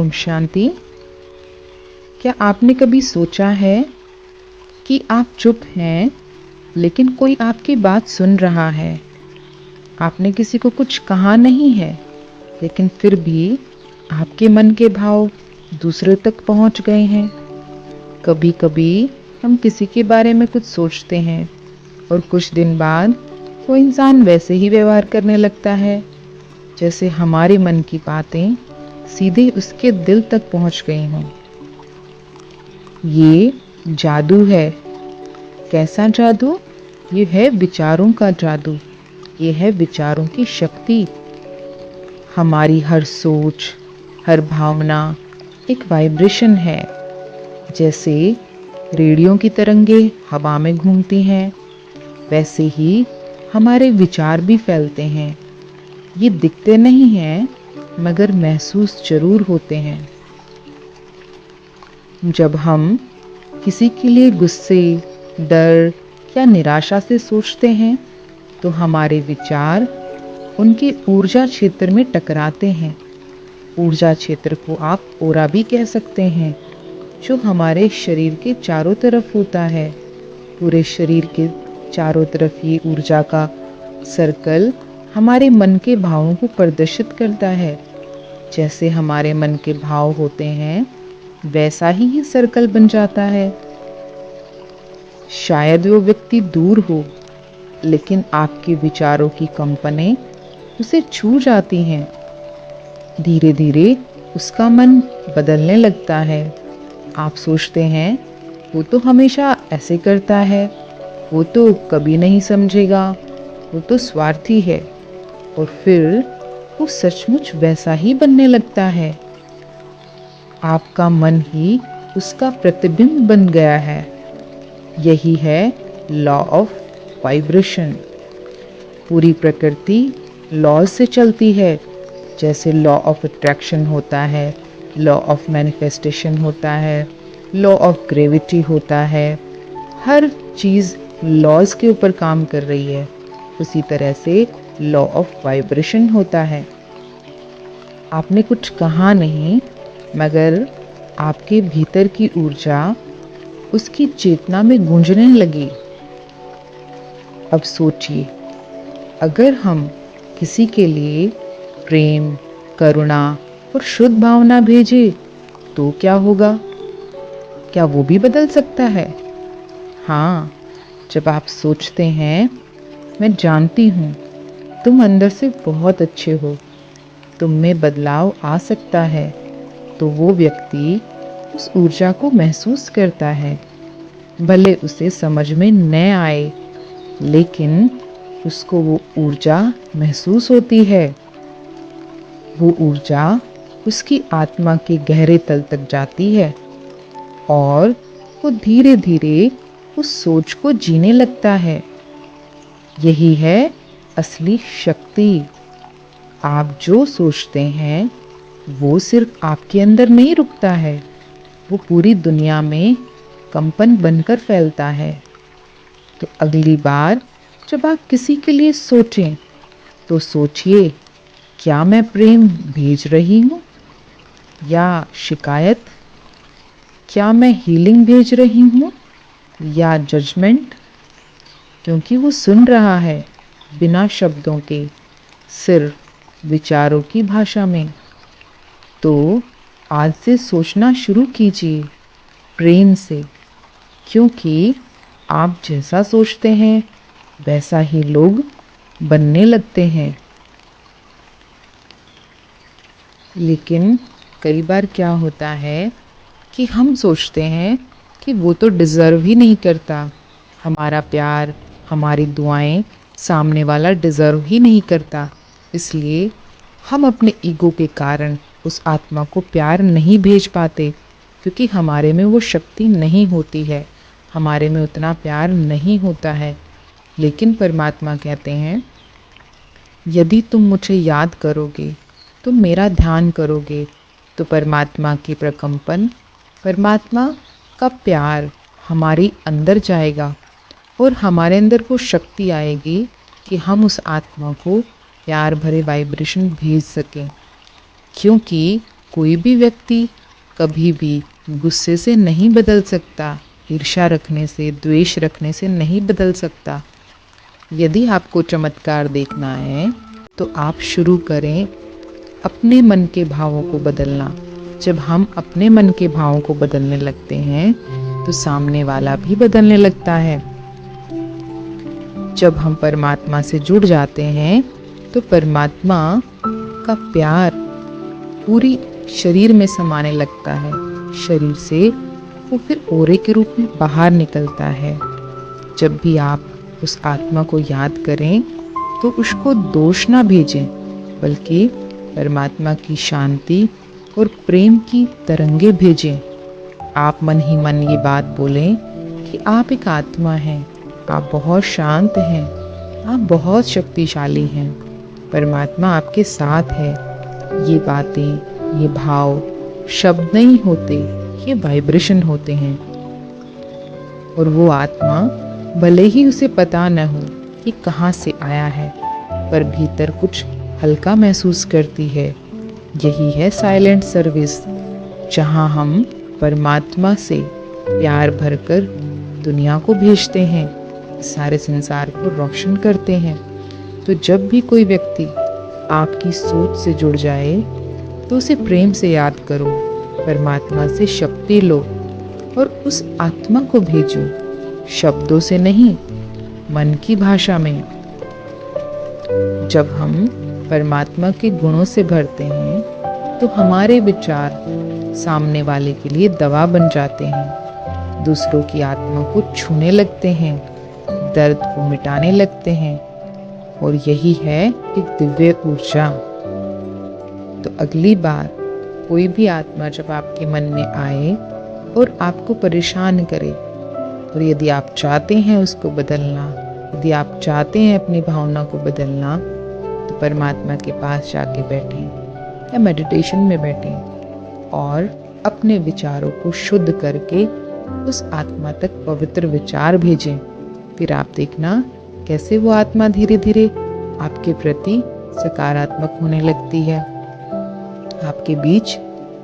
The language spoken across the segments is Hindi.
ओम शांति। क्या आपने कभी सोचा है कि आप चुप हैं लेकिन कोई आपकी बात सुन रहा है? आपने किसी को कुछ कहा नहीं है, लेकिन फिर भी आपके मन के भाव दूसरे तक पहुंच गए हैं। कभी कभी हम किसी के बारे में कुछ सोचते हैं और कुछ दिन बाद वो इंसान वैसे ही व्यवहार करने लगता है जैसे हमारे मन की बातें सीधे उसके दिल तक पहुंच गई हों। ये जादू है। कैसा जादू? ये है विचारों का जादू। ये है विचारों की शक्ति। हमारी हर सोच, हर भावना एक वाइब्रेशन है। जैसे रेडियो की तरंगे हवा में घूमती हैं, वैसे ही हमारे विचार भी फैलते हैं। ये दिखते नहीं हैं, मगर महसूस जरूर होते हैं। जब हम किसी के लिए गुस्से, डर या निराशा से सोचते हैं, तो हमारे विचार उनके ऊर्जा क्षेत्र में टकराते हैं। ऊर्जा क्षेत्र को आप ओरा भी कह सकते हैं, जो हमारे शरीर के चारों तरफ होता है। पूरे शरीर के चारों तरफ ये ऊर्जा का सर्कल हमारे मन के भावों को प्रदर्शित करता है। जैसे हमारे मन के भाव होते हैं, वैसा ही ये सर्कल बन जाता है। शायद वो व्यक्ति दूर हो, लेकिन आपके विचारों की कंपनें उसे छू जाती हैं। धीरे धीरे उसका मन बदलने लगता है। आप सोचते हैं, वो तो हमेशा ऐसे करता है, वो तो कभी नहीं समझेगा, वो तो स्वार्थी है। और फिर वो सचमुच वैसा ही बनने लगता है। आपका मन ही उसका प्रतिबिंब बन गया है। यही है लॉ ऑफ वाइब्रेशन। पूरी प्रकृति लॉ से चलती है। जैसे लॉ ऑफ अट्रैक्शन होता है, लॉ ऑफ मैनिफेस्टेशन होता है, लॉ ऑफ ग्रेविटी होता है। हर चीज़ लॉज के ऊपर काम कर रही है। उसी तरह से लॉ ऑफ वाइब्रेशन होता है। आपने कुछ कहा नहीं, मगर आपके भीतर की ऊर्जा उसकी चेतना में गूंजने लगी। अब सोचिए, अगर हम किसी के लिए प्रेम, करुणा और शुद्ध भावना भेजें, तो क्या होगा? क्या वो भी बदल सकता है? हाँ, जब आप सोचते हैं, मैं जानती हूँ तुम अंदर से बहुत अच्छे हो, तुम में बदलाव आ सकता है, तो वो व्यक्ति उस ऊर्जा को महसूस करता है। भले उसे समझ में न आए, लेकिन उसको वो ऊर्जा महसूस होती है। वो ऊर्जा उसकी आत्मा के गहरे तल तक जाती है और वो धीरे धीरे उस सोच को जीने लगता है। यही है असली शक्ति। आप जो सोचते हैं, वो सिर्फ आपके अंदर नहीं रुकता है, वो पूरी दुनिया में कंपन बनकर फैलता है। तो अगली बार जब आप किसी के लिए सोचें, तो सोचिए, क्या मैं प्रेम भेज रही हूँ या शिकायत? क्या मैं हीलिंग भेज रही हूँ या जजमेंट? क्योंकि वो सुन रहा है, बिना शब्दों के, सिर्फ विचारों की भाषा में। तो आज से सोचना शुरू कीजिए प्रेम से, क्योंकि आप जैसा सोचते हैं, वैसा ही लोग बनने लगते हैं। लेकिन कई बार क्या होता है कि हम सोचते हैं कि वो तो डिज़र्व ही नहीं करता हमारा प्यार, हमारी दुआएं सामने वाला डिज़र्व ही नहीं करता। इसलिए हम अपने ईगो के कारण उस आत्मा को प्यार नहीं भेज पाते, क्योंकि हमारे में वो शक्ति नहीं होती है, हमारे में उतना प्यार नहीं होता है। लेकिन परमात्मा कहते हैं, यदि तुम मुझे याद करोगे, तुम मेरा ध्यान करोगे, तो परमात्मा की प्रकंपन, परमात्मा का प्यार हमारे अंदर जाएगा और हमारे अंदर वो शक्ति आएगी कि हम उस आत्मा को प्यार भरे वाइब्रेशन भेज सकें। क्योंकि कोई भी व्यक्ति कभी भी गुस्से से नहीं बदल सकता, ईर्ष्या रखने से, द्वेष रखने से नहीं बदल सकता। यदि आपको चमत्कार देखना है तो आप शुरू करें अपने मन के भावों को बदलना। जब हम अपने मन के भावों को बदलने लगते हैं तो सामने वाला भी बदलने लगता है। जब हम परमात्मा से जुड़ जाते हैं तो परमात्मा का प्यार पूरी शरीर में समाने लगता है। शरीर से वो फिर ओरे के रूप में बाहर निकलता है। जब भी आप उस आत्मा को याद करें तो उसको दोष ना भेजें, बल्कि परमात्मा की शांति और प्रेम की तरंगे भेजें। आप मन ही मन ये बात बोलें कि आप एक आत्मा हैं, आप बहुत शांत हैं, आप बहुत शक्तिशाली हैं, परमात्मा आपके साथ है। ये बातें, ये भाव शब्द नहीं होते, ये वाइब्रेशन होते हैं। और वो आत्मा भले ही उसे पता न हो कि कहाँ से आया है, पर भीतर कुछ हल्का महसूस करती है। यही है साइलेंट सर्विस, जहाँ हम परमात्मा से प्यार भरकर दुनिया को भेजते हैं, सारे संसार को रोशन करते हैं। तो जब भी कोई व्यक्ति आपकी सोच से जुड़ जाए तो उसे प्रेम से याद करो, परमात्मा से शक्ति लो और उस आत्मा को भेजो, शब्दों से नहीं, मन की भाषा में। जब हम परमात्मा के गुणों से भरते हैं तो हमारे विचार सामने वाले के लिए दवा बन जाते हैं, दूसरों की आत्मा को छूने लगते हैं, दर्द को मिटाने लगते हैं। और यही है एक दिव्य ऊर्जा। तो अगली बार कोई भी आत्मा जब आपके मन में आए और आपको परेशान करे, और यदि आप चाहते हैं उसको बदलना, यदि आप चाहते हैं अपनी भावना को बदलना, तो परमात्मा के पास जाके बैठें या मेडिटेशन में बैठें और अपने विचारों को शुद्ध करके उस आत्मा तक पवित्र विचार भेजें। फिर आप देखना कैसे वो आत्मा धीरे धीरे आपके प्रति सकारात्मक होने लगती है। आपके बीच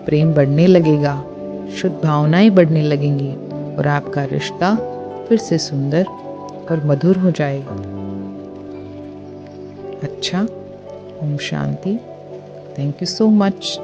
प्रेम बढ़ने लगेगा, शुद्ध भावनाएं बढ़ने लगेंगी और आपका रिश्ता फिर से सुंदर और मधुर हो जाएगा। अच्छा, ओम शांति। Thank you so much.